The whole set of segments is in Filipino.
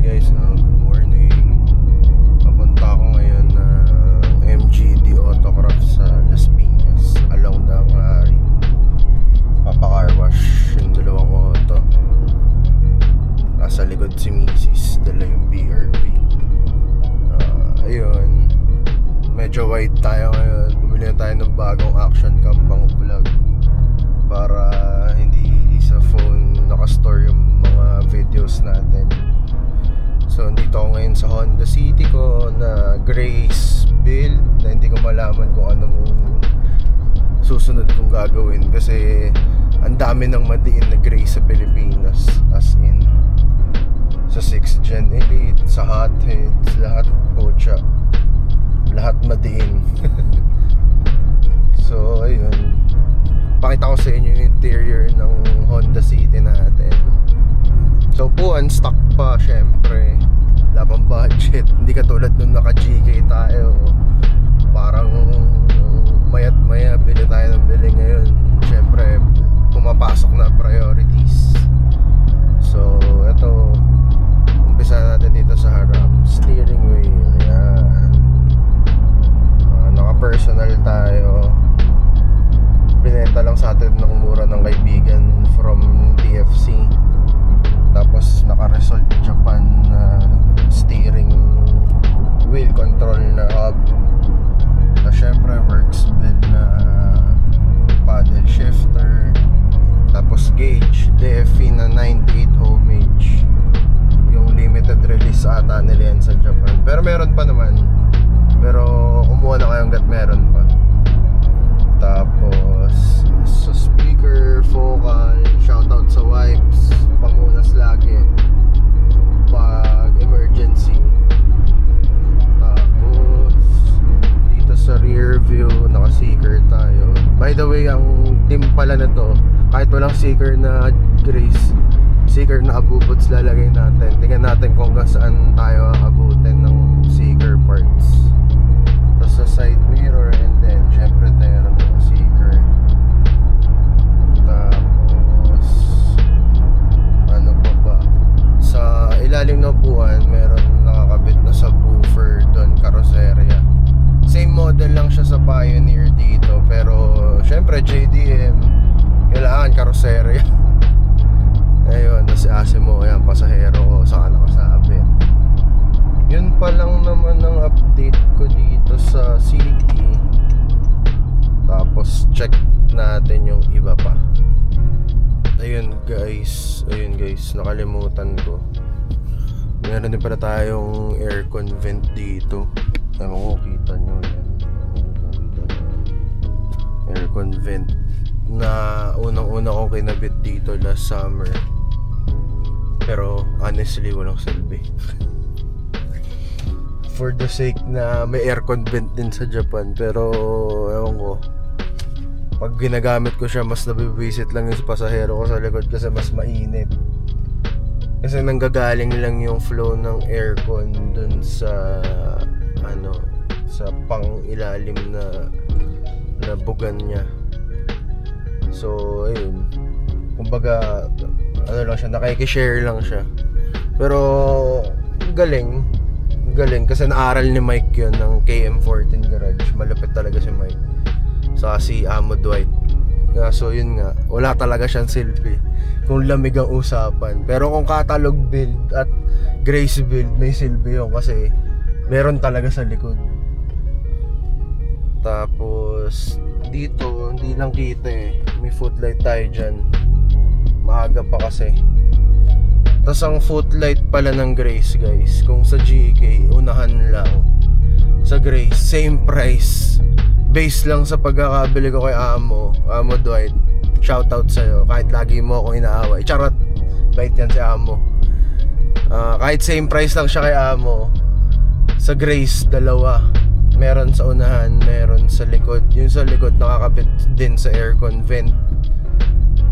guys, good morning. Papunta ako ngayon na MGD Autocraft sa Las Piñas along the Angari. Papacar wash yung dalawang auto. Nasa likod si Mrs. Dala yung BRV. Ayun, medyo white tayo ngayon. Bumili na tayo ng bagong action cam pang vlog para hindi sa phone nakastore yung mga videos natin. So dito ako ngayon sa Honda City ko na Grace build na hindi ko malaman kung anong susunod kong gagawin kasi ang dami ng madiin na Grace sa Pilipinas, as in sa 6th Gen Elite, sa hotheads, lahat pocha, lahat madiin. So ayun, pakita ko sa inyo yung interior ng Honda City natin. So upuan, stock pa syempre, labang budget. Hindi katulad nung naka GK tayo, parang mayat maya bili tayo ng bili. Ngayon syempre pumapasok na priorities. So ito, umpisa natin dito sa harap, steering wheel, yan. Naka personal tayo. Binenta lang sa atin ng mura ng kaibigan from TFC. Tapos naka-Resolve Japan na steering wheel control na hub. Na syempre works bed na paddle shifter. Tapos gauge DFE na 98 homage. Yung limited release ata nila yan sa Japan. Pero meron pa naman. Pero kumuha na kayong gat meron pa. Tapos sa speaker, focal, shoutout sa wipes, pangunas lagi pag emergency. Tapos dito sa rear view, naka-seeker tayo. By the way, ang team pala na to, kahit walang seeker na Grace, seeker na abubots lalagay natin. Tingnan natin kung saan tayo abutin ng seeker parts. Tapos sa side mirror, and then syempre tayo ng seeker. Tapos ano pa ba, sa ilalim ng upuan meron nakakabit na subwoofer doon, carrosseria. Same model lang siya sa Pioneer dito, pero syempre JDM, kailangan carrosseria. Ayun, nasi Asimo, yan, pasahero ko, saka nakasabit. Yun pa lang naman ang update ko dito sa city. Tapos check natin yung iba pa. Ayun guys, nakalimutan ko. Meron din pala tayong aircon vent dito. Ewan ko, kita nyo yan. Aircon vent na unang-una kong kinabit dito last summer. Pero honestly walang silbi. For the sake na may aircon vent din sa Japan, pero ewan ko, pag ginagamit ko siya mas nabibisit lang yung pasahero ko sa likod kasi mas mainit. Kasi nanggagaling lang yung flow ng aircon dun sa ano, sa pang ilalim na bugan niya. So ayun, kumbaga ano lang siya, nakikishare lang siya. Pero galing kasi naaral ni Mike yun ng KM14 Garage. Malupit talaga si Mike. Saka si Amo Dwight. So yun nga, wala talaga siyang silbi kung lamig ang usapan. Pero kung catalog build at Grace build, may silbi yun kasi meron talaga sa likod. Tapos dito hindi lang kita eh, may footlight tayo dyan. Maaga pa kasi. Tapos ang footlight pala ng Grace guys, kung sa GK unahan lang, sa Grace same price. Base lang sa pagkakabili ko kay Amo Dwight, shoutout sa'yo kahit lagi mo akong inaaway. Charot, bait yan si Amo. Kahit same price lang siya kay Amo, sa Grace dalawa, meron sa unahan, meron sa likod. Yung sa likod nakakabit din sa aircon vent.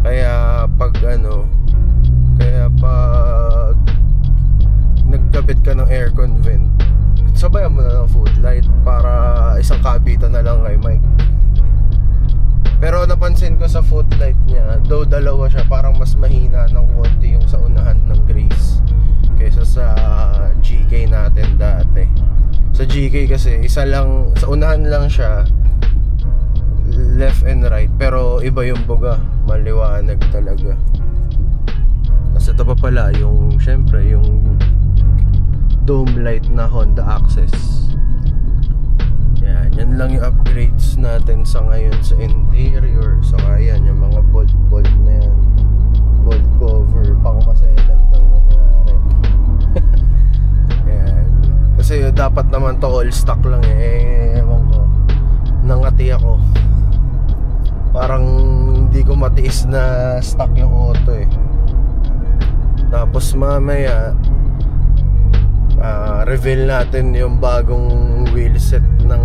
Kaya pag nagkabit ka ng aircon vent, sabayan mo na ng footlight para isang kabitan na lang kay Mike. Pero napansin ko sa footlight niya, though dalawa siya, parang mas mahina ng konti yung sa unahan ng Grace kaysa sa GK kasi isa lang, sa unahan lang siya, left and right, pero iba yung buga, maliwanag talaga. Tapos ito pa pala yung, syempre yung dome light na Honda Access. Yan lang yung upgrades natin sa ngayon sa interior. So ayan, yung mga bolt na yan, bolt cover, pang maselan daw kunwari. Yan. Kasi dapat naman to all stock lang eh. Ewan ko, nangati ako. Parang hindi ko matiis na stock yung auto eh. Tapos mamaya reveal natin yung bagong wheelset ng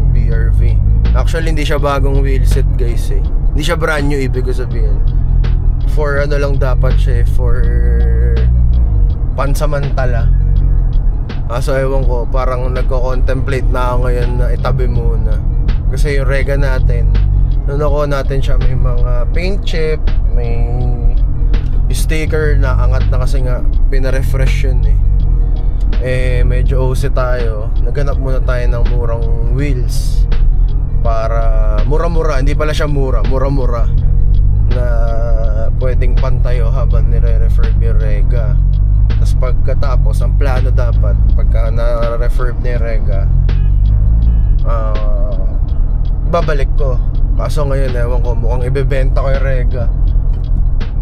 BRV. Actually hindi siya bagong wheelset guys eh. Hindi siya brand new, ibig ko sabihin. For ano lang dapat siya eh, for pansamantala. So ewan ko, parang nagko-contemplate na ako ngayon na itabi muna. Kasi yung Rega natin, nung nakuha natin siya, may mga paint chip, may sticker na angat na kasi nga pinarefresh yun eh. Medyo OC tayo, naghanap muna tayo ng murang wheels para mura-mura, hindi pala siya mura-mura na pwedeng pantayo habang nire-refurb yung Rega. Tapos pagkatapos, ang plano dapat pagka na-refurb na yung Rega, babalik ko. Kaso ngayon ewan ko, mukhang ibebenta ko yung Rega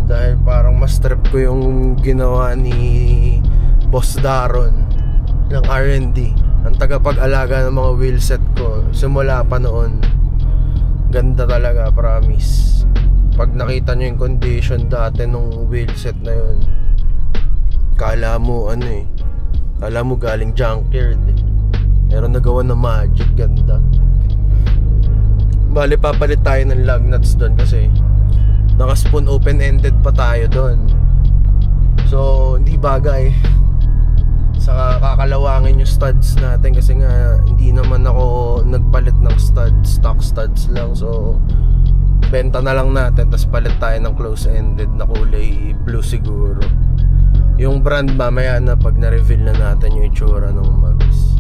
dahil parang mas trip ko yung ginawa ni Boss Daron ng R&D, ang tagapag-alaga ng mga wheelset ko simula pa noon. Ganda talaga, promise. Pag nakita nyo yung condition dati nung wheelset na yun, kala mo ano eh, kala mo galing junkyard eh. Pero nagawa na magic, ganda. Bali papalit tayo ng lug nuts doon kasi naka-spoon open-ended pa tayo doon. So hindi bagay sa kakalawangin yung studs natin kasi nga hindi naman ako nagpalit ng studs, stock studs lang. So benta na lang natin, tapos palit tayo ng close-ended na kulay blue siguro. Yung brand mamaya na pag na-reveal na natin yung itsura ng mugs.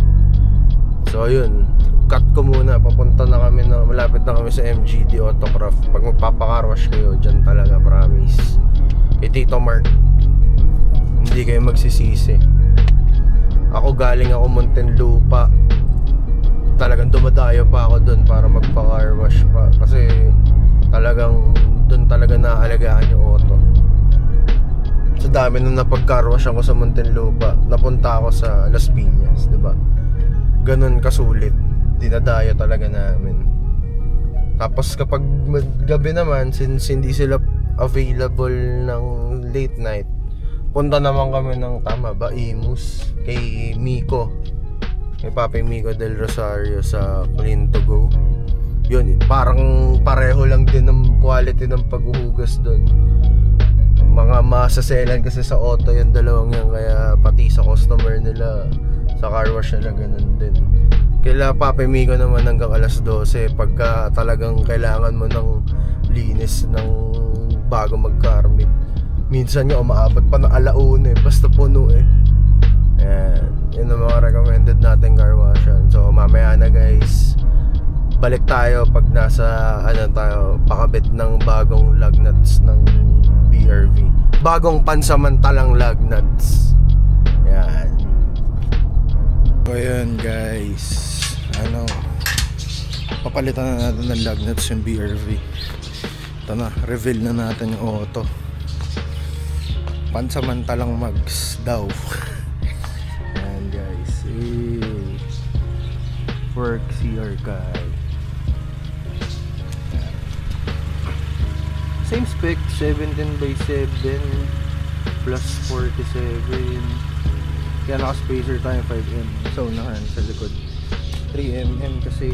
So yun, cut ko muna, papunta na kami na, malapit na kami sa MGD Autocraft. Pag magpapakarwash kayo dyan talaga, promise, kay Tito Mark, hindi kayo magsisisi. Ako galing ako Muntinlupa, talagang dumadayo pa ako doon para magpa-carwash pa kasi talagang doon talaga naalagaan yung auto. Sa dami nung napag-carwash ako sa Muntinlupa, napunta ako sa Las Piñas, diba? Ganun kasulit, dinadayo talaga namin. Tapos kapag gabi naman, since hindi sila available ng late night, punta naman kami ng tama ba, Imus, kay Miko, kay Papi Miko del Rosario sa Clean to Go. Yun, parang pareho lang din ng quality ng paghuhugas doon. Mga masaselan kasi sa auto yung dalawang yan, kaya pati sa customer nila, sa car wash nila ganun din. Kaila Papi Miko naman hanggang alas 12 pagka talagang kailangan mo ng linis ng bago mag-carmit. Minsan nga umaabot pa ng alauna eh, basta puno eh. Ayan, yun ang mga recommended natin car washan. So mamaya na guys, balik tayo pag nasa ano tayo, pakabit ng bagong lug nuts ng BRV, bagong pansamantalang lug nuts. Ayan. So yun guys, ano, papalitan na natin ng lug nuts yung BRV. Ito na, reveal na natin yung auto. Pansamantalang mugs daw. Ayan guys, work CR guy. Same spec, 17/7 plus 47. Kaya naka-spacer tayo 5mm. So unahan sa likod 3mm kasi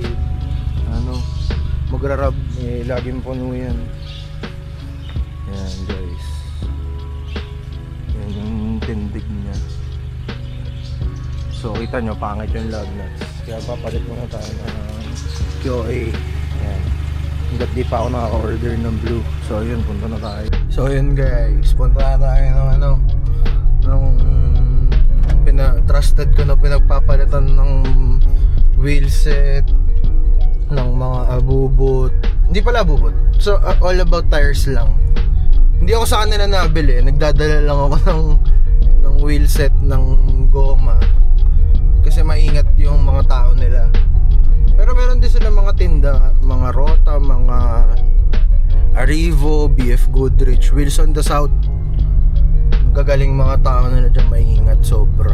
ano, magra-rub eh, laging puno yan. Ayan guys, yan yung tindig niya. So kita nyo, pangit yung lug nuts, kaya papalit muna tayo ng QA. Ayan, hanggat di pa ako naka-order ng blue. So yun, punta na tayo. So yun guys, punta na tayo ng ano, nung trust trusted ko na pinagpapalitan ng wheelset, ng mga abubot. Hindi pala abubot. So all about tires lang. Hindi ako sa kanila nabili. Nagdadala lang ako ng wheelset, ng goma. Kasi maingat yung mga tao nila. Pero meron din sila mga tinda, mga Rota, mga Arrivo, BF Goodrich, Wilson the South. Gagaling mga tao nila dyan, maingat sobra.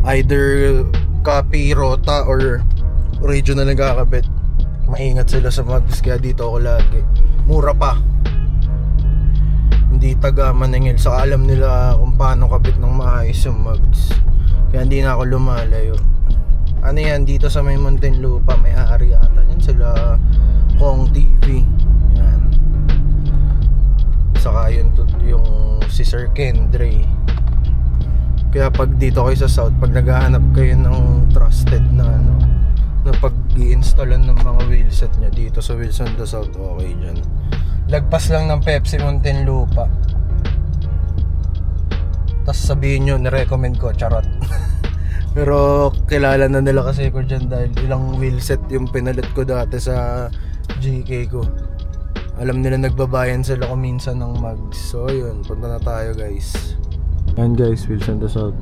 Either copy Rota or original na nagkakabit. Maingat sila sa mags, kaya dito ako lagi. Mura pa. Hindi taga maningil. Saka alam nila kung paano kabit ng maayos yung mags. Kaya hindi na ako lumalayo. Ano yan, dito sa may Muntinlupa, may ari ata yan sila, Kong TV. Yan. Saka yun yung si Sir Kendre. Kaya pag dito kayo sa South, pag naghahanap kayo ng trusted na na pag-i-installan ng mga wheelset nyo dito sa Wilson the South, okay dyan. Lagpas lang ng Pepsi Muntinlupa. Tapos sabihin nyo, nirecommend ko, charot. Pero kilala na nila kasi ko dyan dahil ilang wheelset yung pinalit ko dati sa GK ko. Alam nila nagbabayan sila kung minsan ng mags. So yun, punta na tayo guys. Yan guys, Wilson the South.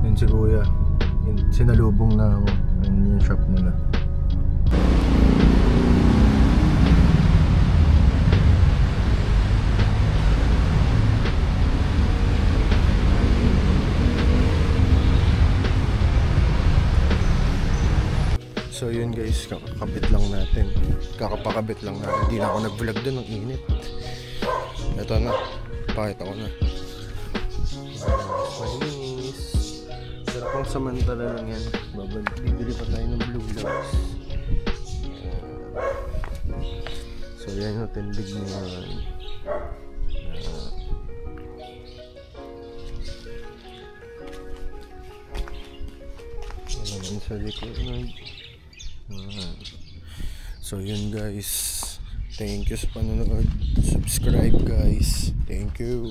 Yun si kuya. Yun, sinalubong na ako. Yun yung shop nila. So yun guys, kakapit lang natin. Kakapakabit lang natin. Hindi na ako nag-vlog dun, ang init. Ito na, pakita ko na. Malinis. Sarap pang samantala lang yan. Bibili pa tayo ng blue gloves. So yan yung tindig na yan. Ayan sa likod. So yun guys, thank you sa panonood. Subscribe guys. Thank you.